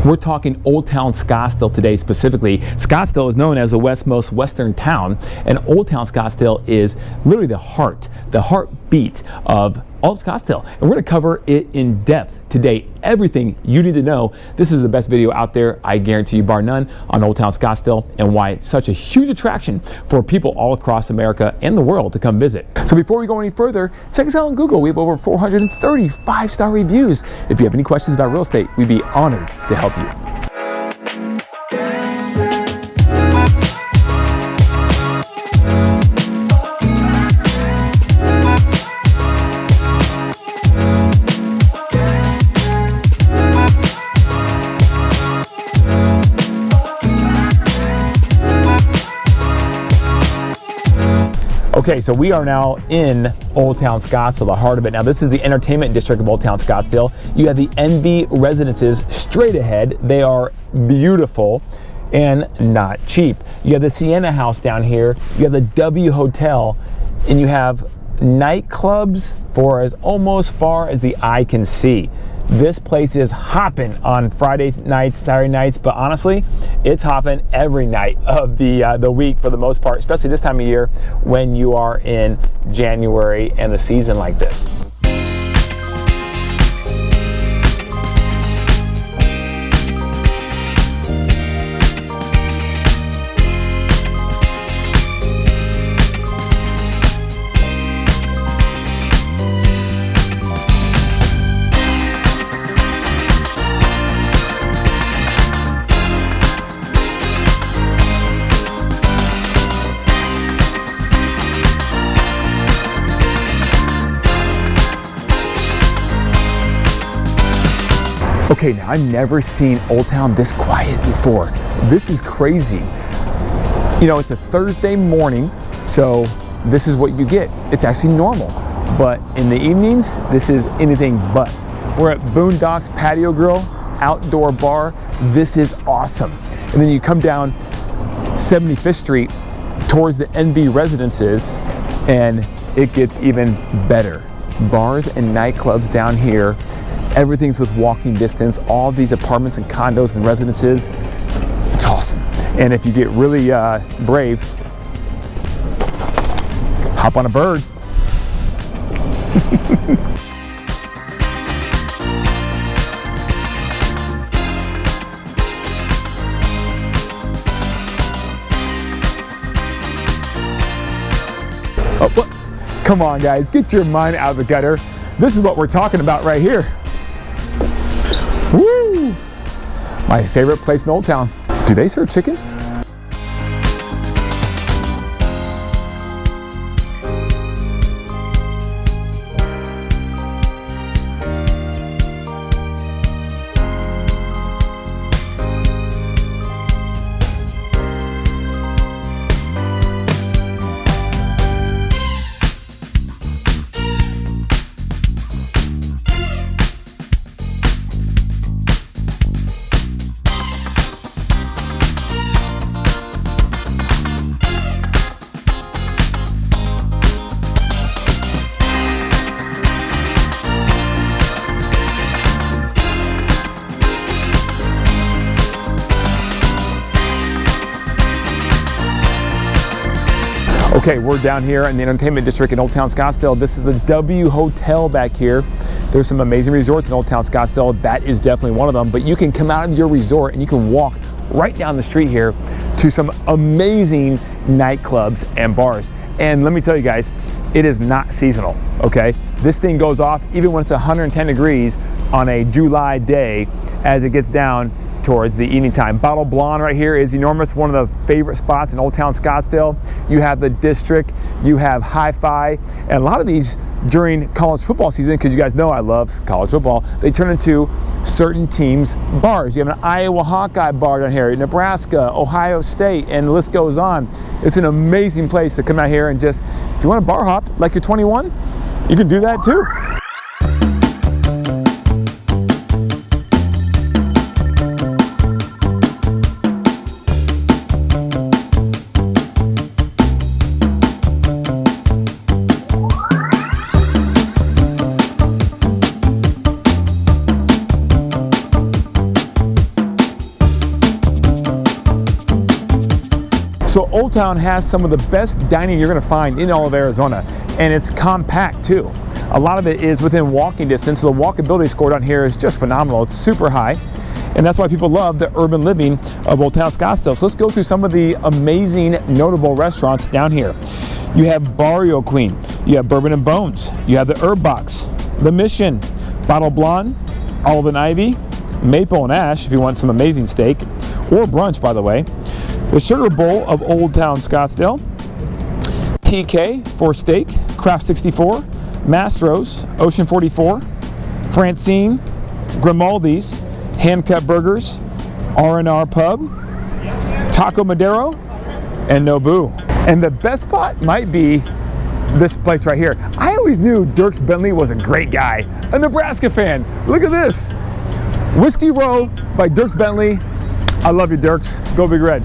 We're talking Old Town Scottsdale today specifically. Scottsdale is known as the West's most western town, and Old Town Scottsdale is literally the heartbeat of all of Scottsdale. And we're going to cover it in depth today. Everything you need to know. This is the best video out there, I guarantee you, bar none, on Old Town Scottsdale and why it's such a huge attraction for people all across America and the world to come visit. So before we go any further, check us out on Google. We have over 430 5-star reviews. If you have any questions about real estate, we'd be honored to help you. Okay, so we are now in Old Town Scottsdale, the heart of it. Now, this is the entertainment district of Old Town Scottsdale. You have the NV residences straight ahead. They are beautiful and not cheap. You have the Sienna House down here. You have the W Hotel, and you have nightclubs for as almost far as the eye can see. This place is hopping on Friday nights, Saturday nights, but honestly, it's hopping every night of the week for the most part, especially this time of year when you are in January and the season like this. Okay, now I've never seen Old Town this quiet before. This is crazy. You know, it's a Thursday morning, so this is what you get. It's actually normal. But in the evenings, this is anything but. We're at Boondocks Patio Grill, outdoor bar. This is awesome. And then you come down 75th Street towards the NV residences, and it gets even better. Bars and nightclubs down here. Everything's with walking distance, all these apartments and condos and residences. It's awesome. And if you get really brave, hop on a bird. Oh, what? Come on, guys, get your mind out of the gutter. This is what we're talking about right here. Woo! My favorite place in Old Town. Do they serve chicken? Okay, we're down here in the entertainment district in Old Town Scottsdale. This is the W Hotel back here. There's some amazing resorts in Old Town Scottsdale. That is definitely one of them, but you can come out of your resort and you can walk right down the street here to some amazing nightclubs and bars. And let me tell you guys, it is not seasonal, okay? This thing goes off even when it's 110 degrees on a July day as it gets down towards the evening time. Bottle Blonde right here is enormous, one of the favorite spots in Old Town Scottsdale. You have the District, you have Hi-Fi, and a lot of these during college football season, because you guys know I love college football, they turn into certain teams' bars. You have an Iowa Hawkeye bar down here, Nebraska, Ohio State, and the list goes on. It's an amazing place to come out here and just, if you want to bar hop like you're 21, you can do that too. So Old Town has some of the best dining you're going to find in all of Arizona, and it's compact too. A lot of it is within walking distance, so the walkability score down here is just phenomenal. It's super high, and that's why people love the urban living of Old Town Scottsdale. So let's go through some of the amazing, notable restaurants down here. You have Barrio Queen, you have Bourbon and Bones, you have the Herb Box, the Mission, Bottle Blonde, Olive and Ivy, Maple and Ash if you want some amazing steak, or brunch by the way, the Sugar Bowl of Old Town Scottsdale, TK for steak, Craft 64, Mastro's, Ocean 44, Francine, Grimaldi's, Hand Cut Burgers, R&R Pub, Taco Madero, and Nobu. And the best spot might be this place right here. I always knew Dierks Bentley was a great guy, a Nebraska fan. Look at this. Whiskey Row by Dierks Bentley. I love you, Dierks. Go Big Red.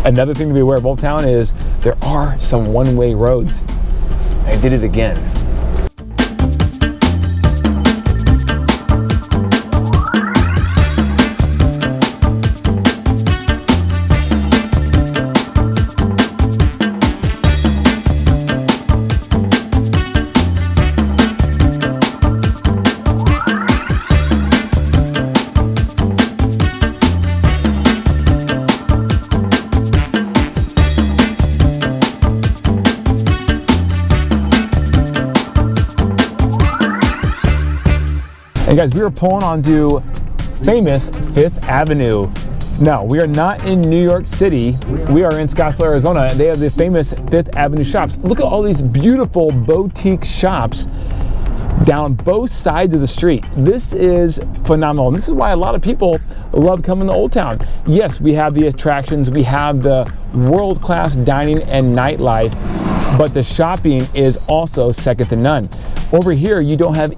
Another thing to be aware of Old Town is there are some one-way roads. I did it again. And guys, we are pulling onto famous Fifth Avenue. No, we are not in New York City. We are in Scottsdale, Arizona, and they have the famous Fifth Avenue shops. Look at all these beautiful boutique shops down both sides of the street. This is phenomenal. And this is why a lot of people love coming to Old Town. Yes, we have the attractions, we have the world-class dining and nightlife, but the shopping is also second to none. Over here, you don't have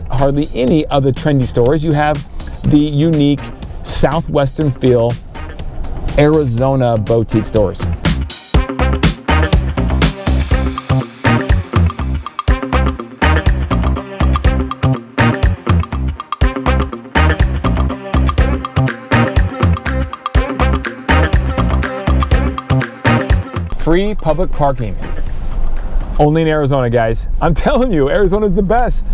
hardly any of the trendy stores. You have the unique Southwestern feel Arizona boutique stores. Free public parking. Only in Arizona, guys. I'm telling you, Arizona's the best.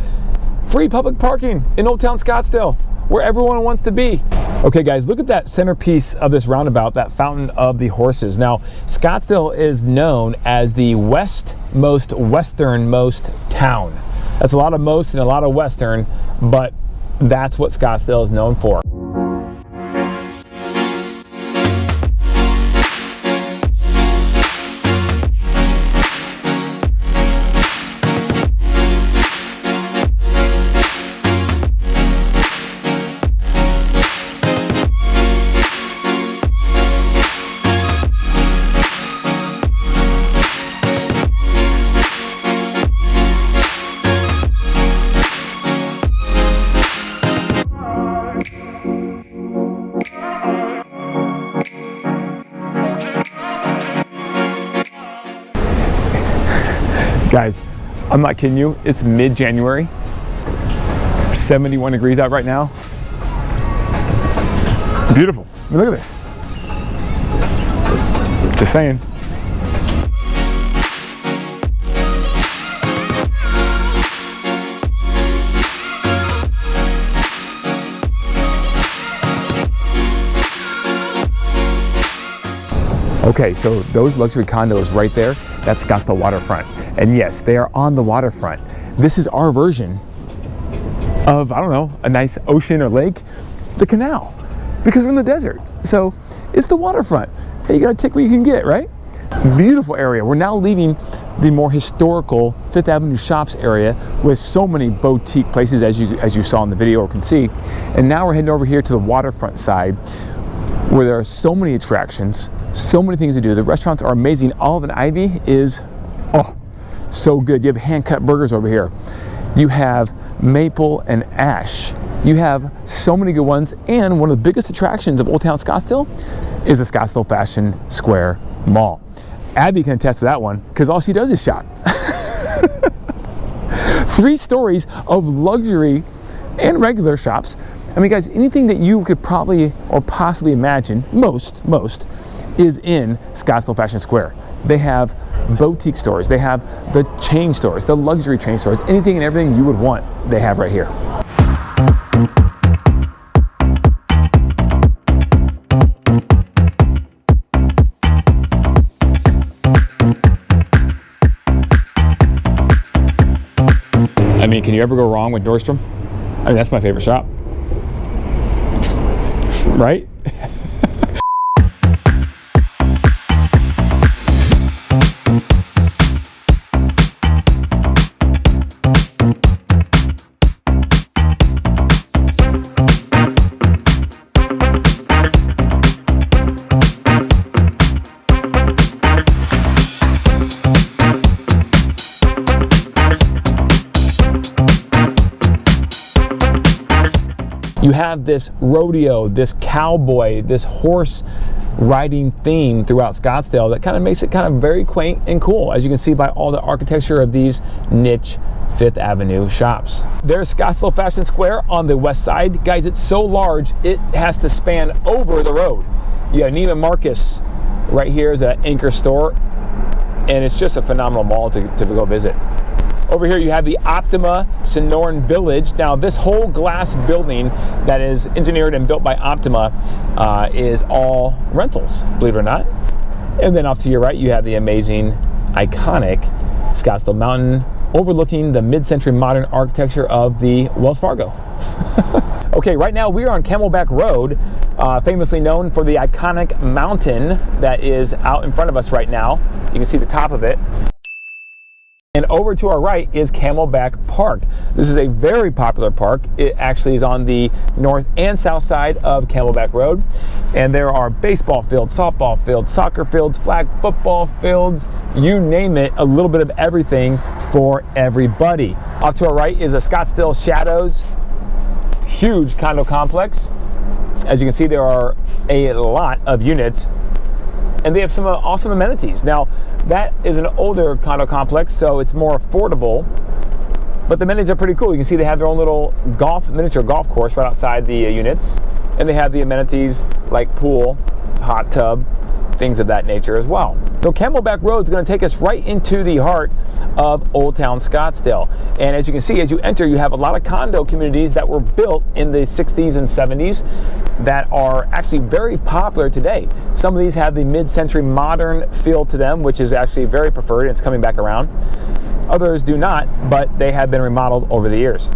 Free public parking in Old Town Scottsdale, where everyone wants to be. Okay guys, look at that centerpiece of this roundabout, that Fountain of the Horses. Now, Scottsdale is known as the westernmost town. That's a lot of most and a lot of western, but that's what Scottsdale is known for. Guys, I'm not kidding you, it's mid-January, 71 degrees out right now. Beautiful, I mean, look at this. Just saying. Okay, so those luxury condos right there, that's Scottsdale waterfront. And yes, they are on the waterfront. This is our version of, I don't know, a nice ocean or lake, the canal, because we're in the desert. So it's the waterfront. Hey, you gotta take what you can get, right? Beautiful area. We're now leaving the more historical Fifth Avenue shops area with so many boutique places as you saw in the video or can see. And now we're heading over here to the waterfront side where there are so many attractions, so many things to do. The restaurants are amazing. Olive and Ivy is, oh, so good. You have hand-cut burgers over here. You have Maple and Ash. You have so many good ones. And one of the biggest attractions of Old Town Scottsdale is the Scottsdale Fashion Square Mall. Abby can attest to that one because all she does is shop. 3 stories of luxury and regular shops. I mean, guys, anything that you could probably or possibly imagine, most is in Scottsdale Fashion Square. They have boutique stores, they have the chain stores, the luxury chain stores, anything and everything you would want, they have right here. I mean, can you ever go wrong with Nordstrom? I mean, that's my favorite shop. Right? You have this rodeo, this cowboy, this horse riding theme throughout Scottsdale that kind of makes it kind of very quaint and cool, as you can see by all the architecture of these niche Fifth Avenue shops. There's Scottsdale Fashion Square on the west side. Guys, it's so large, it has to span over the road. You got Neiman Marcus right here is an anchor store, and it's just a phenomenal mall to go visit. Over here you have the Optima Sonoran Village. Now this whole glass building that is engineered and built by Optima is all rentals, believe it or not. And then off to your right you have the amazing, iconic Scottsdale Mountain overlooking the mid-century modern architecture of the Wells Fargo. Okay, right now we are on Camelback Road, famously known for the iconic mountain that is out in front of us right now. You can see the top of it. And over to our right is Camelback Park. This is a very popular park. It actually is on the north and south side of Camelback Road. And there are baseball fields, softball fields, soccer fields, flag football fields, you name it, a little bit of everything for everybody. Off to our right is the Scottsdale Shadows, huge condo complex. As you can see, there are a lot of units, and they have some awesome amenities. Now, that is an older condo complex, so it's more affordable, but the amenities are pretty cool. You can see they have their own little miniature golf course right outside the units, and they have the amenities like pool, hot tub, things of that nature as well. So Camelback Road is going to take us right into the heart of Old Town Scottsdale. And as you can see, as you enter, you have a lot of condo communities that were built in the 60s and 70s that are actually very popular today. Some of these have the mid-century modern feel to them, which is actually very preferred, and it's coming back around. Others do not, but they have been remodeled over the years.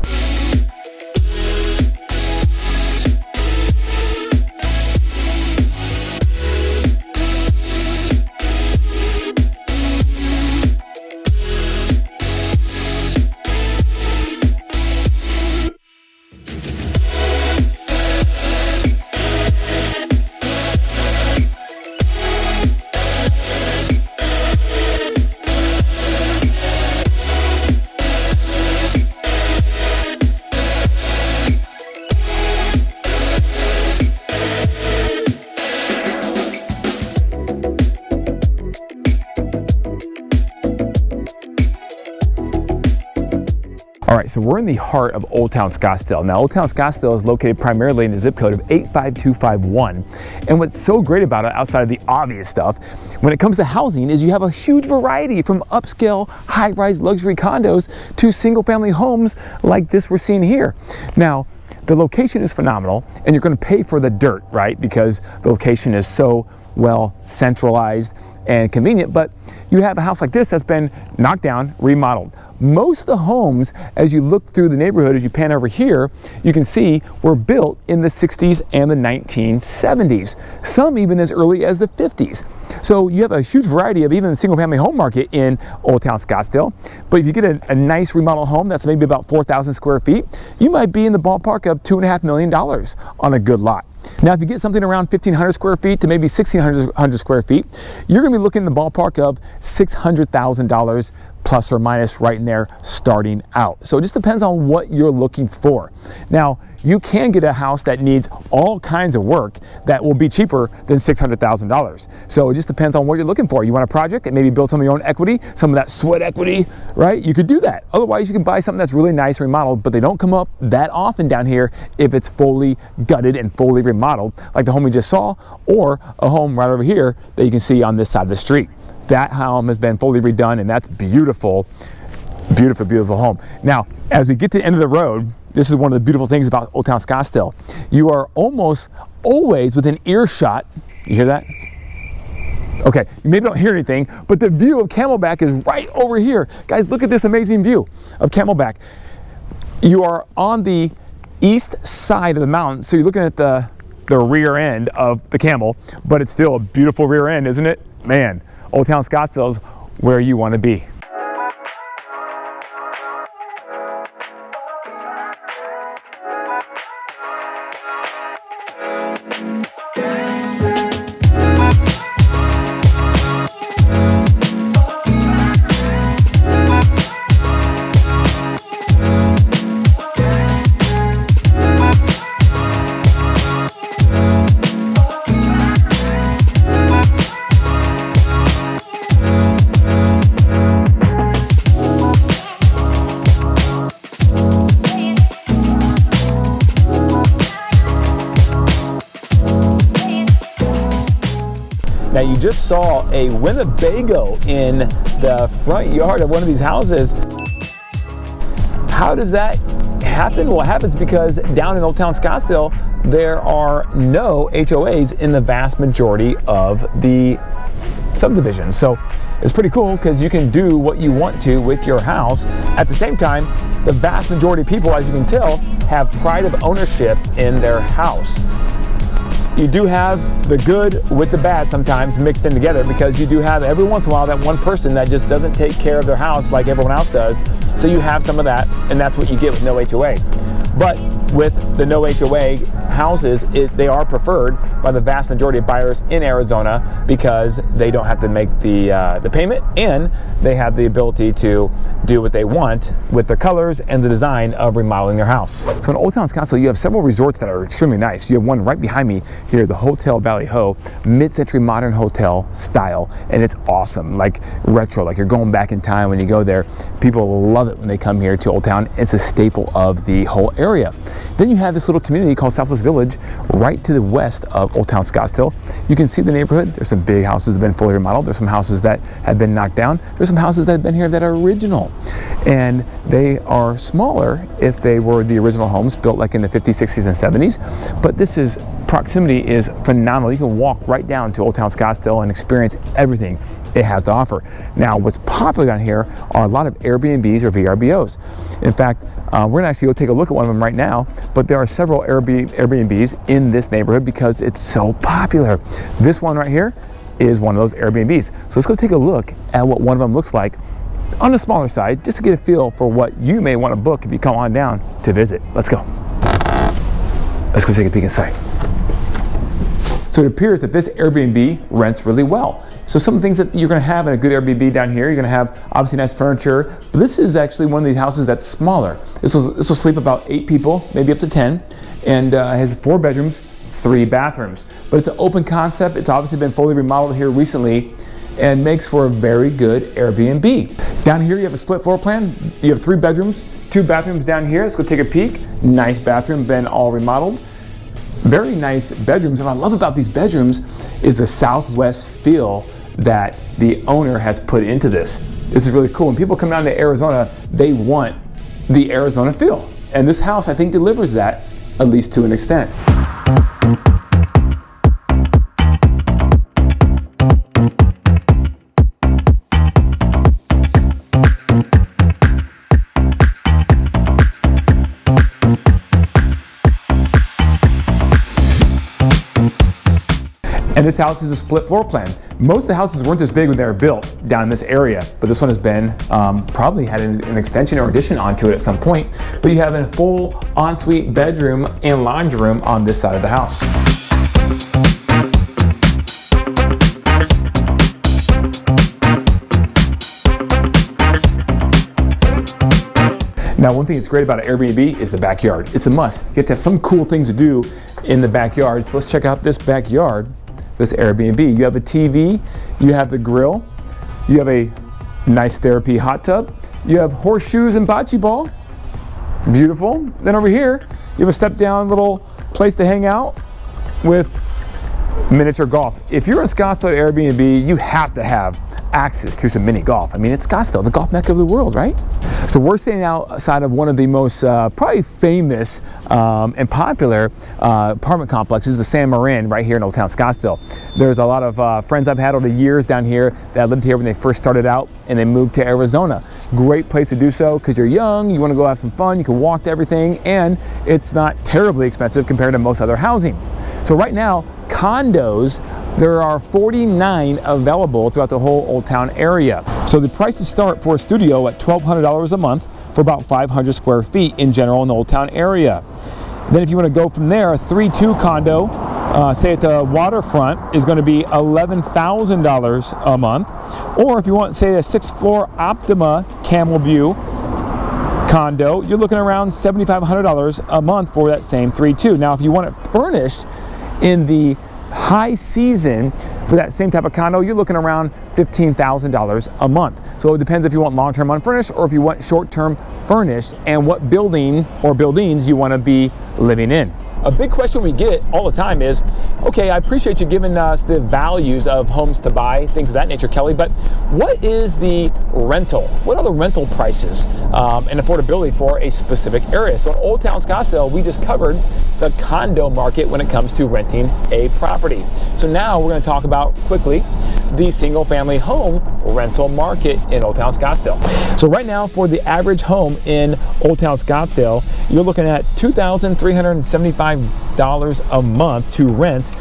All right, so we're in the heart of Old Town Scottsdale. Now, Old Town Scottsdale is located primarily in the zip code of 85251. And what's so great about it, outside of the obvious stuff, when it comes to housing, is you have a huge variety from upscale, high-rise luxury condos to single-family homes like this we're seeing here. Now, the location is phenomenal, and you're going to pay for the dirt, right? Because the location is so well centralized and convenient, but you have a house like this that's been knocked down, remodeled. Most of the homes, as you look through the neighborhood, as you pan over here, you can see were built in the 60s and the 1970s, some even as early as the 50s. So you have a huge variety of even the single family home market in Old Town Scottsdale. But if you get a nice remodel home that's maybe about 4,000 square feet, you might be in the ballpark of $2.5 million on a good lot. Now, if you get something around 1,500 square feet to maybe 1,600 square feet, you're going to be looking in the ballpark of $600,000 plus or minus right in there starting out. So it just depends on what you're looking for. Now, you can get a house that needs all kinds of work that will be cheaper than $600,000. So it just depends on what you're looking for. You want a project and maybe build some of your own equity, some of that sweat equity, right? You could do that. Otherwise, you can buy something that's really nice and remodeled, but they don't come up that often down here if it's fully gutted and fully remodeled, like the home we just saw, or a home right over here that you can see on this side of the street. That home has been fully redone, and that's beautiful, beautiful, beautiful home. Now, as we get to the end of the road, this is one of the beautiful things about Old Town Scottsdale. You are almost always within earshot. You hear that? Okay, you maybe don't hear anything, but the view of Camelback is right over here. Guys, look at this amazing view of Camelback. You are on the east side of the mountain, so you're looking at the rear end of the camel, but it's still a beautiful rear end, isn't it? Man, Old Town Scottsdale is where you want to be. Now you just saw a Winnebago in the front yard of one of these houses. How does that happen? Well, it happens because down in Old Town Scottsdale, there are no HOAs in the vast majority of the subdivisions. So it's pretty cool because you can do what you want to with your house. At the same time, the vast majority of people, as you can tell, have pride of ownership in their house. You do have the good with the bad sometimes mixed in together, because you do have every once in a while that one person that just doesn't take care of their house like everyone else does. So you have some of that, and that's what you get with no HOA. But with the no HOA houses, they are preferred by the vast majority of buyers in Arizona because they don't have to make the payment, and they have the ability to do what they want with the colors and the design of remodeling their house. So in Old Town Scottsdale, you have several resorts that are extremely nice. You have one right behind me here, the Hotel Valley Ho, mid-century modern hotel style, and it's awesome, like retro, like you're going back in time when you go there. People love it when they come here to Old Town. It's a staple of the whole area. Then you have this little community called Southwest Village right to the west of Old Town Scottsdale. You can see the neighborhood. There's some big houses that have been fully remodeled. There's some houses that have been knocked down. There's some houses that have been here that are original, and they are smaller if they were the original homes built like in the 50s, 60s, and 70s. But proximity is phenomenal. You can walk right down to Old Town Scottsdale and experience everything it has to offer. Now, what's popular down here are a lot of Airbnbs or VRBOs. In fact, we're gonna actually go take a look at one of them right now, but there are several Airbnbs in this neighborhood because it's so popular. This one right here is one of those Airbnbs. So let's go take a look at what one of them looks like on the smaller side, just to get a feel for what you may want to book if you come on down to visit. Let's go. Let's go take a peek inside. So it appears that this Airbnb rents really well. So some of the things that you're going to have in a good Airbnb down here, you're going to have obviously nice furniture, but this is actually one of these houses that's smaller. This will sleep about 8 people, maybe up to 10, and has 4 bedrooms, 3 bathrooms. But it's an open concept. It's obviously been fully remodeled here recently and makes for a very good Airbnb. Down here you have a split floor plan. You have 3 bedrooms, 2 bathrooms down here. Let's go take a peek. Nice bathroom, been all remodeled. Very nice bedrooms, and what I love about these bedrooms is the Southwest feel that the owner has put into this. This is really cool. When people come down to Arizona, they want the Arizona feel, and this house I think delivers that, at least to an extent. And this house is a split floor plan. Most of the houses weren't this big when they were built down in this area, but this one has been, probably had an extension or addition onto it at some point. But you have a full ensuite bedroom and laundry room on this side of the house. Now, one thing that's great about an Airbnb is the backyard. It's a must. You have to have some cool things to do in the backyard. So let's check out this backyard, this Airbnb. You have a TV, you have the grill, you have a nice therapy hot tub, you have horseshoes and bocce ball. Beautiful. Then over here, you have a step down little place to hang out with miniature golf. If you're in Scottsdale Airbnb, you have to have access to some mini golf. I mean, it's Scottsdale, the golf mecca of the world, right? So we're staying outside of one of the most probably famous and popular apartment complexes, the San Marin, right here in Old Town Scottsdale. There's a lot of friends I've had over the years down here that lived here when they first started out and they moved to Arizona. Great place to do so because you're young, you want to go have some fun, you can walk to everything, and it's not terribly expensive compared to most other housing. So right now, condos, there are 49 available throughout the whole Old Town area. So the prices start for a studio at $1,200 a month for about 500 square feet in general in the Old Town area. Then if you want to go from there, a 3-2 condo, say at the waterfront, is going to be $11,000 a month. Or if you want, say, a 6th floor Optima Camel View condo, you're looking around $7,500 a month for that same 3-2. Now, if you want it furnished in the high season for that same type of condo, you're looking around $15,000 a month. So it depends if you want long-term unfurnished or if you want short-term furnished and what building or buildings you want to be living in. A big question we get all the time is, okay, I appreciate you giving us the values of homes to buy, things of that nature, Kelly, but what is the rental? What are the rental prices and affordability for a specific area? So in Old Town Scottsdale, we just covered the condo market when it comes to renting a property. So now we're going to talk about quickly the single family home rental market in Old Town Scottsdale. So right now for the average home in Old Town Scottsdale, you're looking at $2,375 a month to rent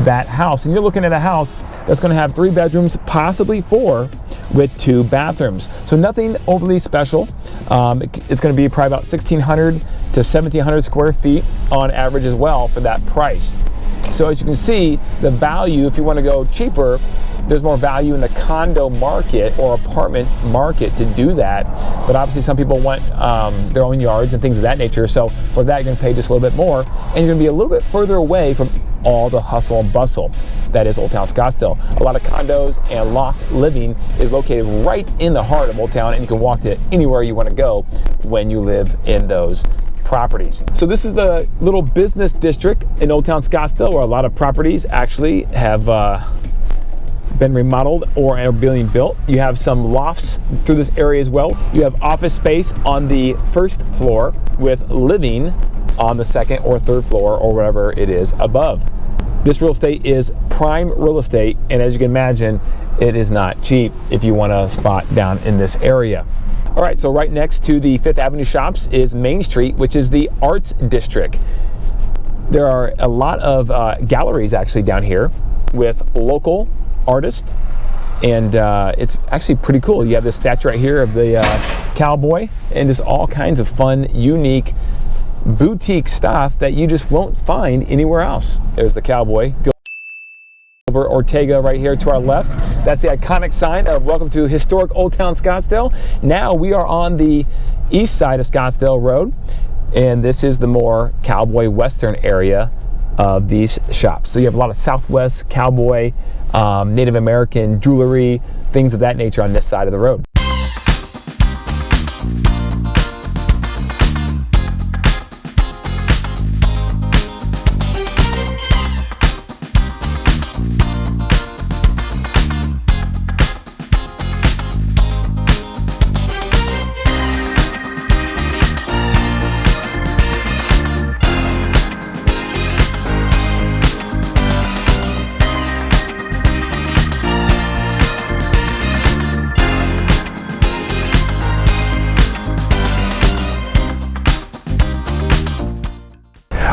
that house. And you're looking at a house that's going to have 3 bedrooms, possibly 4, with 2 bathrooms. So nothing overly special. It's going to be probably about 1,600 to 1,700 square feet on average as well for that price. So as you can see, the value, if you want to go cheaper, there's more value in the condo market or apartment market to do that. But obviously some people want their own yards and things of that nature. So for that, you're going to pay just a little bit more. And you're going to be a little bit further away from all the hustle and bustle that is Old Town Scottsdale. A lot of condos and loft living is located right in the heart of Old Town, and you can walk to anywhere you want to go when you live in those properties. So this is the little business district in Old Town Scottsdale where a lot of properties actually have been remodeled or are being built. You have some lofts through this area as well. You have office space on the 1st floor with living on the 2nd or 3rd floor or whatever it is above. This real estate is prime real estate, and as you can imagine, it is not cheap if you want a spot down in this area. All right, so right next to the 5th Avenue shops is Main Street, which is the arts district. There are a lot of galleries actually down here with local artists, and it's actually pretty cool. You have this statue right here of the cowboy, and just all kinds of fun, unique, boutique stuff that you just won't find anywhere else. There's the cowboy. Gilbert Ortega right here to our left. That's the iconic sign of welcome to historic Old Town Scottsdale. Now we are on the east side of Scottsdale Road, and this is the more cowboy western area of these shops. So you have a lot of Southwest cowboy, Native American jewelry, things of that nature on this side of the road.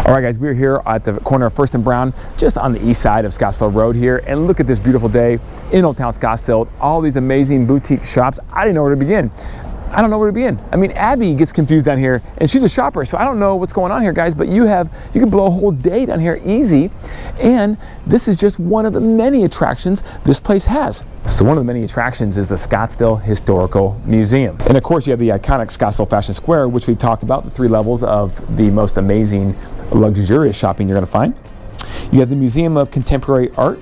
All right, guys, we're here at the corner of 1st and Brown, just on the east side of Scottsdale Road here. And look at this beautiful day in Old Town Scottsdale. All these amazing boutique shops. I didn't know where to begin. I don't know where to begin. I mean, Abby gets confused down here, and she's a shopper, so I don't know what's going on here, guys, but you can blow a whole day down here easy, and this is just one of the many attractions this place has. So one of the many attractions is the Scottsdale Historical Museum. And of course, you have the iconic Scottsdale Fashion Square, which we've talked about, the 3 levels of the most amazing, luxurious shopping you're gonna find. You have the Museum of Contemporary Art.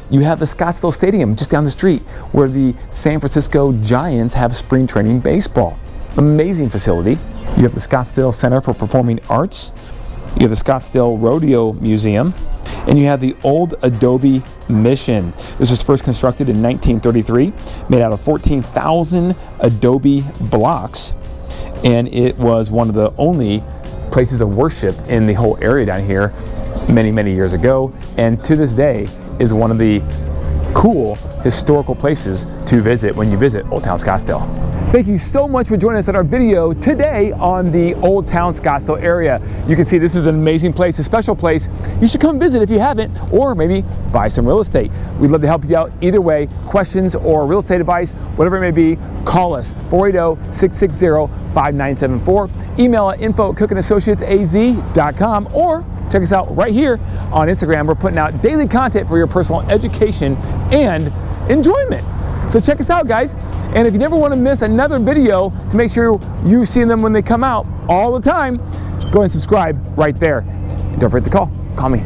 You have the Scottsdale Stadium just down the street where the San Francisco Giants have spring training baseball. Amazing facility. You have the Scottsdale Center for Performing Arts. You have the Scottsdale Rodeo Museum. And you have the old Adobe Mission. This was first constructed in 1933, made out of 14,000 Adobe blocks. And it was one of the only places of worship in the whole area down here many, many years ago. And to this day, is one of the cool historical places to visit when you visit Old Town Scottsdale. Thank you so much for joining us on our video today on the Old Town Scottsdale area. You can see this is an amazing place, a special place. You should come visit if you haven't, or maybe buy some real estate. We'd love to help you out either way. Questions or real estate advice, whatever it may be, call us 480-660-5974. Email at info@cookandassociatesaz.com, or check us out right here on Instagram. We're putting out daily content for your personal education and enjoyment. So check us out, guys. And if you never want to miss another video to make sure you see them when they come out all the time, go ahead and subscribe right there. And don't forget to call me.